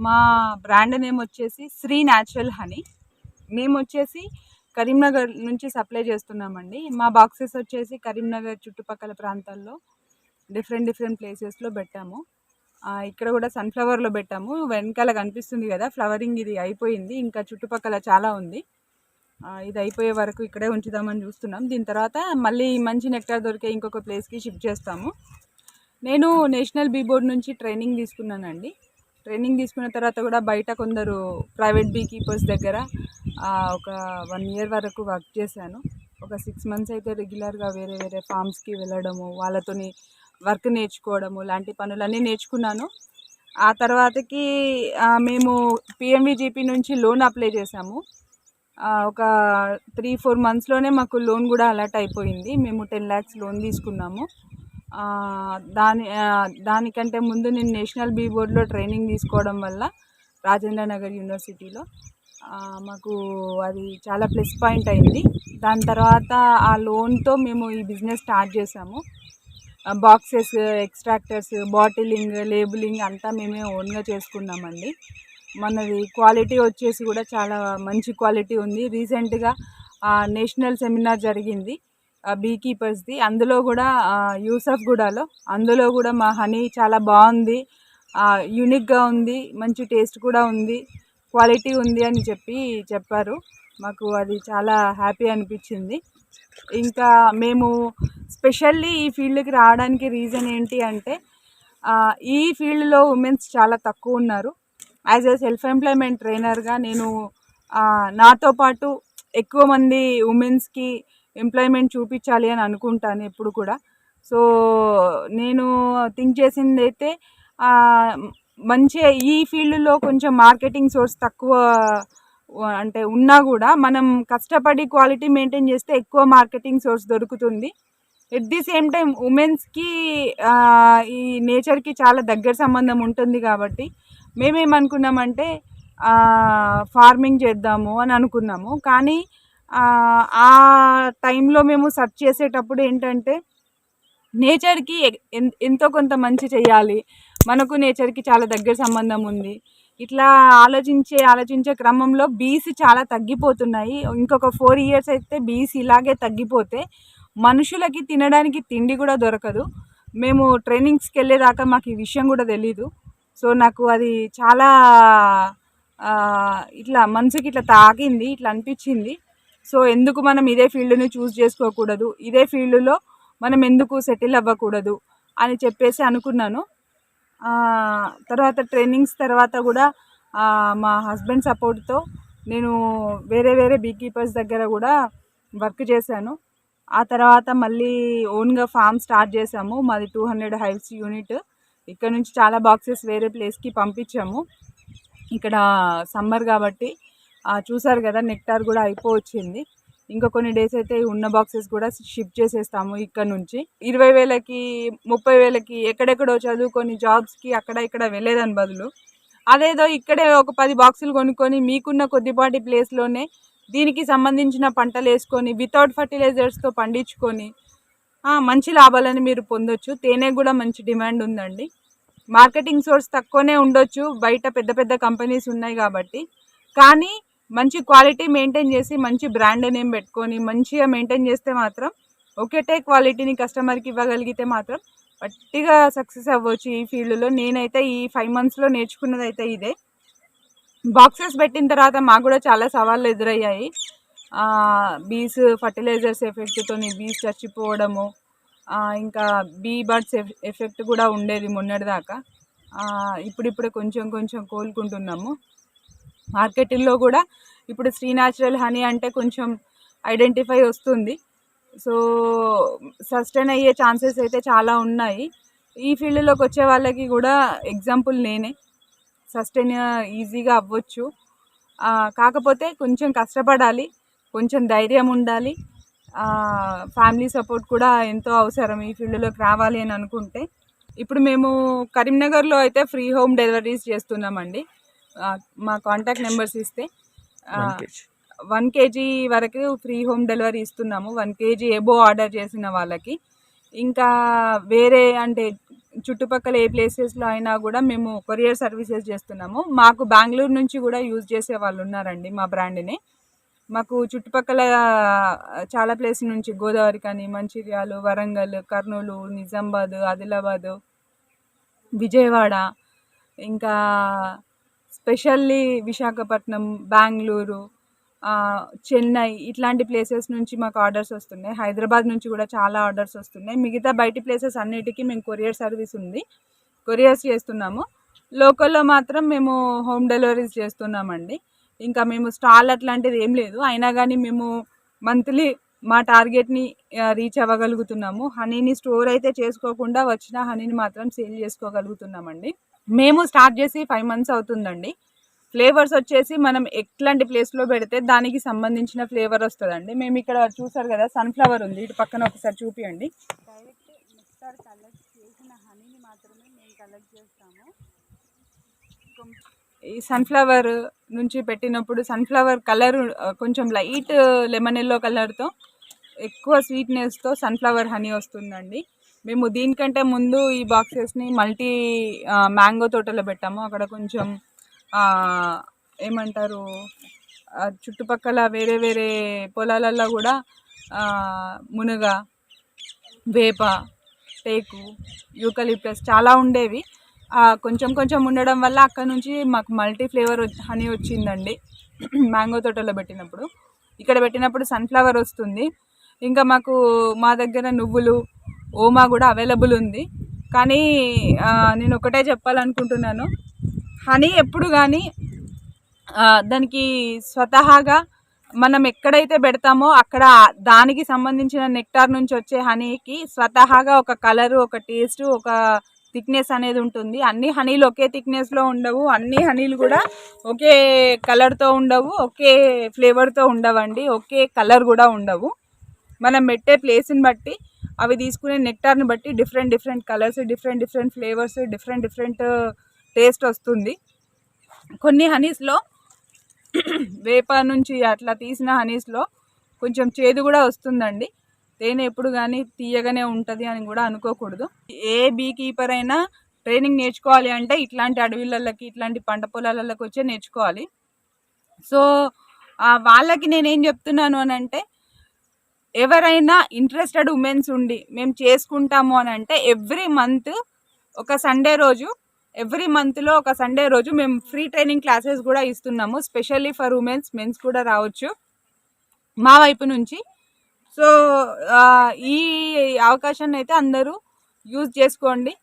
మా brand name వచ్చేసి Shri natural honey. మేము వచ్చేసి కరీంనగర్ నుంచి సప్లై చేస్తున్నామండి. మా బాక్సెస్ వచ్చేసి కరీంనగర్ చుట్టుపక్కల ప్రాంతాల్లో డిఫరెంట్ ప్లేసెస్లో పెట్టాము. ఇక్కడ కూడా సన్ఫ్లవర్లో పెట్టాము. వెనకాల కనిపిస్తుంది కదా ఫ్లవరింగ్, ఇది అయిపోయింది. ఇంకా చుట్టుపక్కల చాలా ఉంది. ఇది అయిపోయే వరకు ఇక్కడే ఉంచుదామని చూస్తున్నాం. దీని తర్వాత మళ్ళీ మంచి నెక్టార్ దొరికే ఇంకొక ప్లేస్కి షిఫ్ట్ చేస్తాము. నేను నేషనల్ బీ బోర్డ్ నుంచి ట్రైనింగ్ తీసుకున్నానండి. ట్రైనింగ్ తీసుకున్న తర్వాత కూడా బయట కొందరు ప్రైవేట్ బీ కీపర్స్ దగ్గర ఒక 1 year వరకు వర్క్ చేశాను. ఒక 6 months అయితే రెగ్యులర్గా వేరే ఫామ్స్కి వెళ్ళడము, వాళ్ళతోని వర్క్ నేర్చుకోవడము, లాంటి పనులన్నీ నేర్చుకున్నాను. ఆ తర్వాతకి మేము పిఎంవిజిపి నుంచి లోన్ అప్లై చేసాము. ఒక 3-4 monthsలోనే మాకు లోన్ కూడా అలాట్ అయిపోయింది. మేము 10 lakhs లోన్ తీసుకున్నాము. దానికంటే ముందు నేను నేషనల్ బీ బోర్డ్లో ట్రైనింగ్ తీసుకోవడం వల్ల రాజేంద్ర నగర్ యూనివర్సిటీలో మాకు అది చాలా ప్లస్ పాయింట్ అయింది. దాని తర్వాత ఆ లోన్తో మేము ఈ బిజినెస్ స్టార్ట్ చేసాము. బాక్సెస్, ఎక్స్ట్రాక్టర్స్, బాటిలింగ్, లేబులింగ్ అంతా మేమే ఓన్గా చేసుకున్నామండి. మనది క్వాలిటీ వచ్చేసి కూడా చాలా మంచి క్వాలిటీ ఉంది. రీసెంట్గా నేషనల్ సెమినార్ జరిగింది బీ కీపర్స్ది, అందులో కూడా యూసఫ్గూడలో. అందులో కూడా మా హనీ చాలా బాగుంది, యూనిక్గా ఉంది, మంచి టేస్ట్ కూడా ఉంది, క్వాలిటీ ఉంది అని చెప్పారు. మాకు అది చాలా హ్యాపీ అనిపించింది. ఇంకా మేము స్పెషల్లీ ఈ ఫీల్డ్కి రావడానికి రీజన్ ఏంటి అంటే ఈ ఫీల్డ్లో ఉమెన్స్ చాలా తక్కువ ఉన్నారు. యాజ్ ఎ సెల్ఫ్ ఎంప్లాయ్మెంట్ ట్రైనర్గా నేను నాతో పాటు ఎక్కువ మంది ఉమెన్స్కి ఎంప్లాయ్మెంట్ చూపించాలి అని అనుకుంటాను ఎప్పుడు కూడా. సో నేను థింక్ చేసింది అయితే మంచిగా ఈ ఫీల్డ్లో కొంచెం మార్కెటింగ్ సోర్స్ తక్కువ అంటే ఉన్నా కూడా మనం కష్టపడి క్వాలిటీ మెయింటైన్ చేస్తే ఎక్కువ మార్కెటింగ్ సోర్స్ దొరుకుతుంది. ఎట్ ది సేమ్ టైం ఉమెన్స్కి ఈ నేచర్కి చాలా దగ్గర సంబంధం ఉంటుంది. కాబట్టి మేమేమనుకున్నామంటే ఫార్మింగ్ చేద్దాము అని అనుకున్నాము. కానీ ఆ టైంలో మేము సెర్చ్ చేసేటప్పుడు ఏంటంటే నేచర్కి ఎంతో కొంత మంచి చేయాలి, మనకు నేచర్కి చాలా దగ్గర సంబంధం ఉంది. ఇట్లా ఆలోచించే క్రమంలో బీస్ చాలా తగ్గిపోతున్నాయి. ఇంకొక 4 years అయితే బీస్ ఇలాగే తగ్గిపోతే మనుషులకి తినడానికి తిండి కూడా దొరకదు. మేము ట్రైనింగ్స్కి వెళ్ళేదాకా మాకు ఈ విషయం కూడా తెలీదు. సో నాకు అది చాలా ఇట్లా మనసుకి ఇట్లా తాకింది, ఇట్లా అనిపించింది. సో ఎందుకు మనం ఇదే ఫీల్డ్ని చూస్ చేసుకోకూడదు, ఇదే ఫీల్డ్లో మనం ఎందుకు సెటిల్ అవ్వకూడదు అని చెప్పేసి అనుకున్నాను. తర్వాత ట్రైనింగ్స్ తర్వాత కూడా మా హస్బెండ్ సపోర్ట్తో నేను వేరే బీ కీపర్స్ దగ్గర కూడా వర్క్ చేశాను. ఆ తర్వాత మళ్ళీ ఓన్గా ఫామ్ స్టార్ట్ చేసాము. మాది 200 hives యూనిట్. ఇక్కడ నుంచి చాలా బాక్సెస్ వేరే ప్లేస్కి పంపించాము. ఇక్కడ సమ్మర్ కాబట్టి చూసారు కదా నెక్టార్ కూడా అయిపోవచ్చింది. ఇంకా కొన్ని డేస్ అయితే ఉన్న బాక్సెస్ కూడా షిఫ్ట్ చేసేస్తాము ఇక్కడ నుంచి. 20,000కి 30,000కి ఎక్కడెక్కడో చదువుకొని జాబ్స్కి అక్కడ ఇక్కడ వెళ్ళేదాని బదులు అదేదో ఇక్కడే ఒక 10 బాక్సులు కొనుక్కొని మీకున్న కొద్దిపాటి ప్లేస్లోనే దీనికి సంబంధించిన పంటలు వేసుకొని వితౌట్ ఫర్టిలైజర్స్తో పండించుకొని మంచి లాభాలని మీరు పొందొచ్చు. తేనె కూడా మంచి డిమాండ్ ఉందండి. మార్కెటింగ్ సోర్స్ తక్కువనే ఉండొచ్చు, బయట పెద్ద కంపెనీస్ ఉన్నాయి కాబట్టి. కానీ మంచి క్వాలిటీ మెయింటైన్ చేసి మంచి బ్రాండ్ నేమ్ పెట్టుకొని మంచిగా మెయింటైన్ చేస్తే మాత్రం ఒకటే క్వాలిటీని కస్టమర్కి ఇవ్వగలిగితే మాత్రం గట్టిగా సక్సెస్ అవ్వచ్చు ఈ ఫీల్డ్లో. నేనైతే ఈ 5 monthsలో నేర్చుకున్నది అయితే ఇదే. బాక్సెస్ పెట్టిన తర్వాత మాకు కూడా చాలా సవాళ్ళు ఎదురయ్యాయి. బీస్ ఫర్టిలైజర్స్ ఎఫెక్ట్తో బీస్ చచ్చిపోవడము, ఇంకా బీ బర్డ్స్ ఎఫెక్ట్ కూడా ఉండేది మొన్నటిదాకా. ఇప్పుడిప్పుడే కొంచెం కోలుకుంటున్నాము. మార్కెటింగ్లో కూడా ఇప్పుడు శ్రీ న్యాచురల్ హనీ అంటే కొంచెం ఐడెంటిఫై వస్తుంది. సో సస్టైన్ అయ్యే ఛాన్సెస్ అయితే చాలా ఉన్నాయి. ఈ ఫీల్డ్లోకి వచ్చే వాళ్ళకి కూడా ఎగ్జాంపుల్ నేనే. సస్టైన్ ఈజీగా అవ్వచ్చు, కాకపోతే కొంచెం కష్టపడాలి, కొంచెం ధైర్యం ఉండాలి, ఫ్యామిలీ సపోర్ట్ కూడా ఎంతో అవసరం ఈ ఫీల్డ్లోకి రావాలి అని అనుకుంటే. ఇప్పుడు మేము కరీంనగర్లో అయితే ఫ్రీ హోమ్ డెలివరీస్ చేస్తున్నామండి. మా కాంటాక్ట్ నెంబర్స్ ఇస్తే 1 kg వరకు ఫ్రీ హోమ్ డెలివరీ ఇస్తున్నాము. 1 kg ఎబో ఆర్డర్ చేసిన వాళ్ళకి. ఇంకా వేరే అంటే చుట్టుపక్కల ఏ ప్లేసెస్లో అయినా కూడా మేము కొరియర్ సర్వీసెస్ చేస్తున్నాము. మాకు బెంగళూరు నుంచి కూడా యూజ్ చేసే వాళ్ళు ఉన్నారండి మా బ్రాండ్ని. మాకు చుట్టుపక్కల చాలా ప్లేస్ నుంచి గోదావరి కానీ, మంచిర్యాల, వరంగల్, కర్నూలు, నిజామాబాద్, ఆదిలాబాద్, విజయవాడ, ఇంకా స్పెషల్లీ విశాఖపట్నం, బెంగళూరు, చెన్నై ఇట్లాంటి ప్లేసెస్ నుంచి మాకు ఆర్డర్స్ వస్తున్నాయి. హైదరాబాద్ నుంచి కూడా చాలా ఆర్డర్స్ వస్తున్నాయి. మిగతా బయటి ప్లేసెస్ అన్నిటికీ మేము కొరియర్ సర్వీస్ ఉంది, కొరియర్స్ చేస్తున్నాము. లోకల్లో మాత్రం మేము హోమ్ డెలివరీస్ చేస్తున్నామండి. ఇంకా మేము స్టాల్ అట్లాంటిది ఏం లేదు, అయినా కానీ మేము మంత్లీ మా టార్గెట్ని రీచ్ అవ్వగలుగుతున్నాము. హనీని స్టోర్ అయితే చేసుకోకుండా వచ్చిన హనీని మాత్రం సేల్ చేసుకోగలుగుతున్నామండి. మేము స్టార్ట్ చేసి 5 months అవుతుందండి. ఫ్లేవర్స్ వచ్చేసి మనం ఎట్లాంటి ప్లేస్లో పెడితే దానికి సంబంధించిన ఫ్లేవర్ వస్తుందండి. మేము ఇక్కడ చూసారు కదా సన్ఫ్లవర్ ఉంది, ఇటు పక్కన ఒకసారి చూపియండి. డైరెక్ట్ నెక్టార్ కలెక్ట్ చేసిన హనీని మాత్రమే మేము కలెక్ట్ చేస్తాము. ఈ సన్ఫ్లవర్ నుంచి పెట్టినప్పుడు సన్ఫ్లవర్ కలర్ కొంచెం లైట్ లెమన్ ఎల్లో కలర్తో ఎక్కువ స్వీట్నెస్తో సన్ఫ్లవర్ హనీ వస్తుందండి. మేము దీనికంటే ముందు ఈ బాక్సెస్ని మల్టీ మ్యాంగో తోటలో పెట్టాము. అక్కడ కొంచెం ఏమంటారు చుట్టుపక్కల వేరే వేరే పొలాలలో కూడా మునగ, వేప, టేకు, యూకలిప్టస్ చాలా ఉండేవి. కొంచెం కొంచెం ఉండడం వల్ల అక్కడ నుంచి మాకు మల్టీ ఫ్లేవర్ హనీ వచ్చిందండి మ్యాంగో తోటలో పెట్టినప్పుడు. ఇక్కడ పెట్టినప్పుడు సన్ఫ్లవర్ వస్తుంది. ఇంకా మాకు మా దగ్గర నువ్వులు, ఓమా కూడా అవైలబుల్ ఉంది. కానీ నేను ఒకటే చెప్పాలనుకుంటున్నాను, హనీ ఎప్పుడు కానీ దానికి స్వతహాగా మనం ఎక్కడైతే పెడతామో అక్కడ దానికి సంబంధించిన నెక్టార్ నుంచి వచ్చే హనీకి స్వతహాగా ఒక కలరు, ఒక టేస్ట్, ఒక థిక్నెస్ అనేది ఉంటుంది. అన్ని హనీలు ఒకే థిక్నెస్లో ఉండవు, అన్ని హనీలు కూడా ఒకే కలర్తో ఉండవు, ఒకే ఫ్లేవర్తో ఉండవండి, ఒకే కలర్ కూడా ఉండవు. మనం పెట్టే ప్లేస్ని బట్టి, అవి తీసుకునే నెక్టార్ని బట్టి different different colours, different different flavours, different different taste వస్తుంది. కొన్ని హనీస్లో వేప నుంచి అట్లా తీసిన హనీస్లో కొంచెం చేదు కూడా వస్తుందండి. తేనె ఎప్పుడు కానీ తీయగానే ఉంటుంది అని కూడా అనుకోకూడదు. ఏ బీ కీపర్ అయినా ట్రైనింగ్ నేర్చుకోవాలి అంటే ఇట్లాంటి అడవిలకి, ఇట్లాంటి పంట పొలాలకి వచ్చే నేర్చుకోవాలి. సో వాళ్ళకి నేనేం చెప్తున్నాను అని అంటే, ఎవరైనా ఇంట్రెస్టెడ్ ఉమెన్స్ ఉండి మేము చేసుకుంటాము అని అంటే ఎవ్రీ మంత్లో ఒక సండే రోజు మేము ఫ్రీ ట్రైనింగ్ క్లాసెస్ కూడా ఇస్తున్నాము. స్పెషల్లీ ఫర్ ఉమెన్స్, మెన్స్ కూడా రావచ్చు మా వైపు నుంచి. సో ఈ అవకాశాన్ని అయితే అందరూ యూజ్ చేసుకోండి.